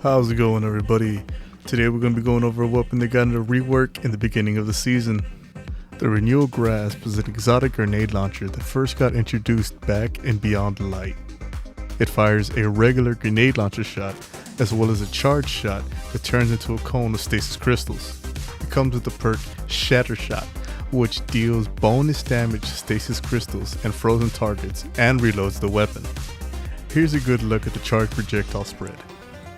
How's it going, everybody? Today we're going to be going over a weapon that got into rework in the beginning of the season. The Renewal Grasp is an exotic grenade launcher that first got introduced back in Beyond Light. It fires a regular grenade launcher shot as well as a charge shot that turns into a cone of stasis crystals. It comes with the perk Shatter Shot, which deals bonus damage to stasis crystals and frozen targets and reloads the weapon. Here's a good look at the charge projectile spread.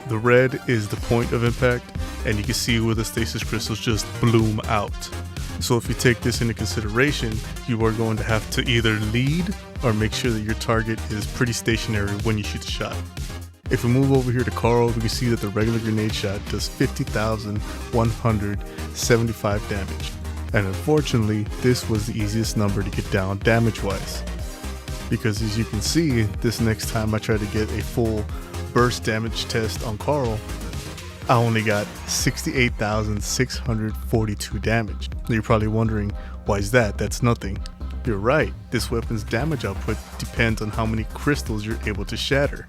The red is the point of impact, and you can see where the stasis crystals just bloom out. So if you take this into consideration, you are going to have to either lead or make sure that your target is pretty stationary when you shoot the shot. If we move over here to Carl, we can see that the regular grenade shot does 50,175 damage. And unfortunately, this was the easiest number to get down damage-wise. Because as you can see, this next time I try to get a full burst damage test on Carl, I only got 68,642 damage. You're probably wondering, why is that? That's nothing. You're right, this weapon's damage output depends on how many crystals you're able to shatter.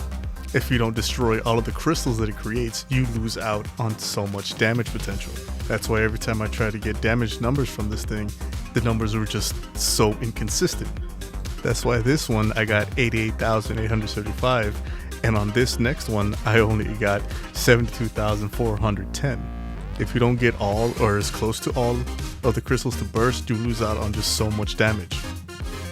If you don't destroy all of the crystals that it creates, you lose out on so much damage potential. That's why every time I try to get damage numbers from this thing, the numbers were just so inconsistent. That's why this one I got 88,875, and on this next one I only got 72,410. If you don't get all or as close to all of the crystals to burst, you lose out on just so much damage.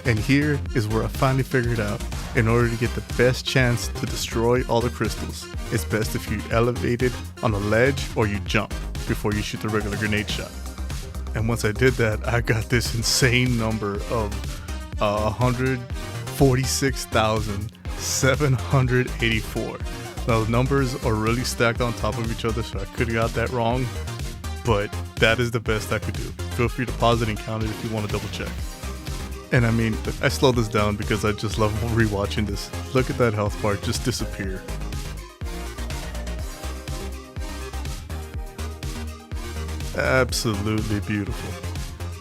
And here is where I finally figured out, in order to get the best chance to destroy all the crystals, it's best if you elevate it on a ledge or you jump before you shoot the regular grenade shot. And once I did that, I got this insane number of 146,784. Now the numbers are really stacked on top of each other, so I could have got that wrong, but that is the best I could do. Feel free to pause it and count it if you want to double check. And I mean, I slowed this down because I just love rewatching this. Look at that health bar just disappear. Absolutely beautiful.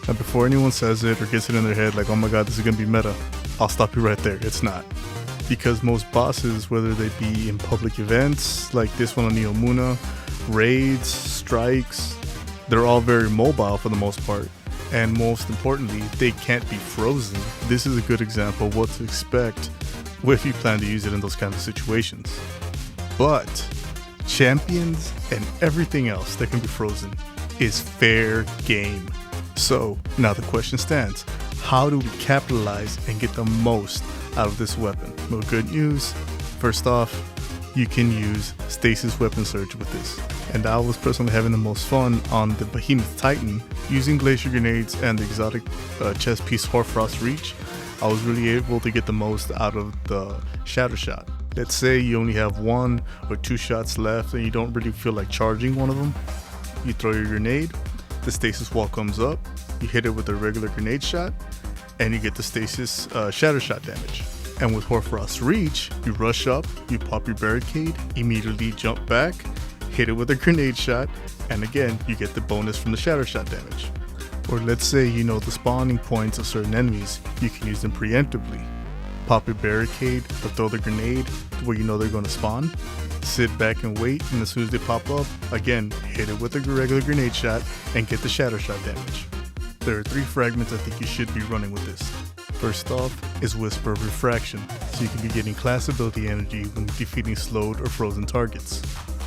And before anyone says it or gets it in their head like, oh my god, this is gonna be meta, I'll stop you right there. It's not. Because most bosses, whether they be in public events like this one on Neomuna, raids, strikes, they're all very mobile for the most part. And most importantly, they can't be frozen. This is a good example of what to expect if you plan to use it in those kinds of situations. But champions and everything else that can be frozen is fair game. So now the question stands, how do we capitalize and get the most out of this weapon? Well, good news. First off, you can use Stasis Weapon Surge with this. And I was personally having the most fun on the Behemoth Titan using Glacier Grenades and the exotic chest piece Hoarfrost Reach. I was really able to get the most out of the Shatter Shot. Let's say you only have 1 or 2 shots left and you don't really feel like charging one of them. You throw your grenade, the stasis wall comes up, you hit it with a regular grenade shot, and you get the stasis shatter shot damage. And with Hoarfrost Reach, you rush up, you pop your barricade, immediately jump back, hit it with a grenade shot, and again, you get the bonus from the shatter shot damage. Or let's say you know the spawning points of certain enemies, you can use them preemptively. Pop your barricade or throw the grenade to where you know they're going to spawn, sit back and wait, and as soon as they pop up, again, hit it with a regular grenade shot and get the shatter shot damage. There are 3 fragments I think you should be running with this. First off is Whisper of Refraction, so you can be getting class ability energy when defeating slowed or frozen targets.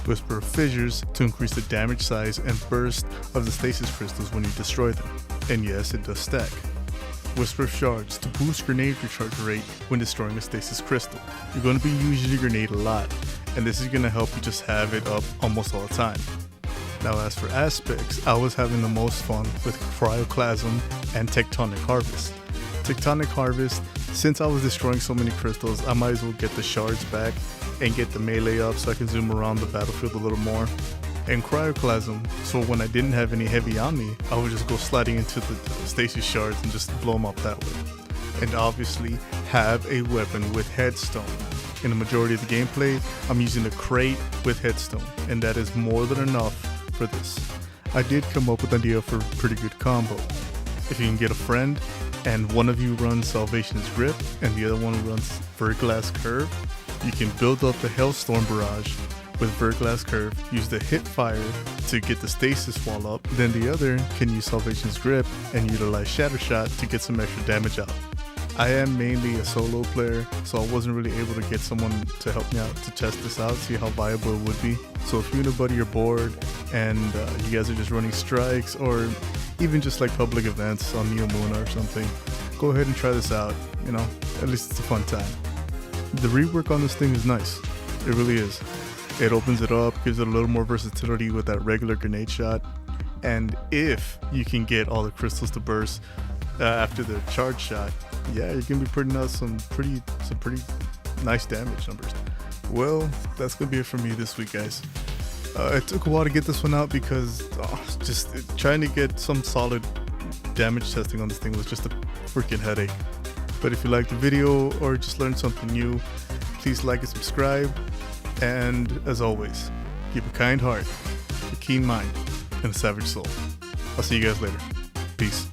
Whisper of Fissures to increase the damage size and burst of the stasis crystals when you destroy them. And yes, it does stack. Whisper of Shards to boost grenade recharge rate when destroying a stasis crystal. You're going to be using your grenade a lot, and this is going to help you just have it up almost all the time. Now as for aspects, I was having the most fun with Cryoclasm and Tectonic Harvest. Tectonic Harvest, since I was destroying so many crystals, I might as well get the shards back and get the melee up so I can zoom around the battlefield a little more. And Cryoclasm, so when I didn't have any heavy on me, I would just go sliding into the stasis shards and just blow them up that way. And obviously have a weapon with Headstone. In the majority of the gameplay, I'm using a crate with Headstone, and that is more than enough for this. I did come up with an idea for a pretty good combo. If you can get a friend, and one of you runs Salvation's Grip, and the other one runs Verglass Curve, you can build up the Hellstorm Barrage with Verglass Curve, use the hit fire to get the stasis wall up, then the other can use Salvation's Grip and utilize Shatter Shot to get some extra damage out. I am mainly a solo player, so I wasn't really able to get someone to help me out to test this out, see how viable it would be. So if you and a buddy are bored and you guys are just running strikes or even just like public events on Neo Muna or something, go ahead and try this out, you know, at least it's a fun time. The rework on this thing is nice, it really is. It opens it up, gives it a little more versatility with that regular grenade shot, and if you can get all the crystals to burst after the charge shot, yeah, you're gonna be putting out some pretty nice damage numbers. Well, that's gonna be it for me this week, guys. It took a while to get this one out because trying to get some solid damage testing on this thing was just a freaking headache. But if you liked the video or just learned something new, please like and subscribe. And as always, keep a kind heart, a keen mind, and a savage soul. I'll see you guys later. Peace.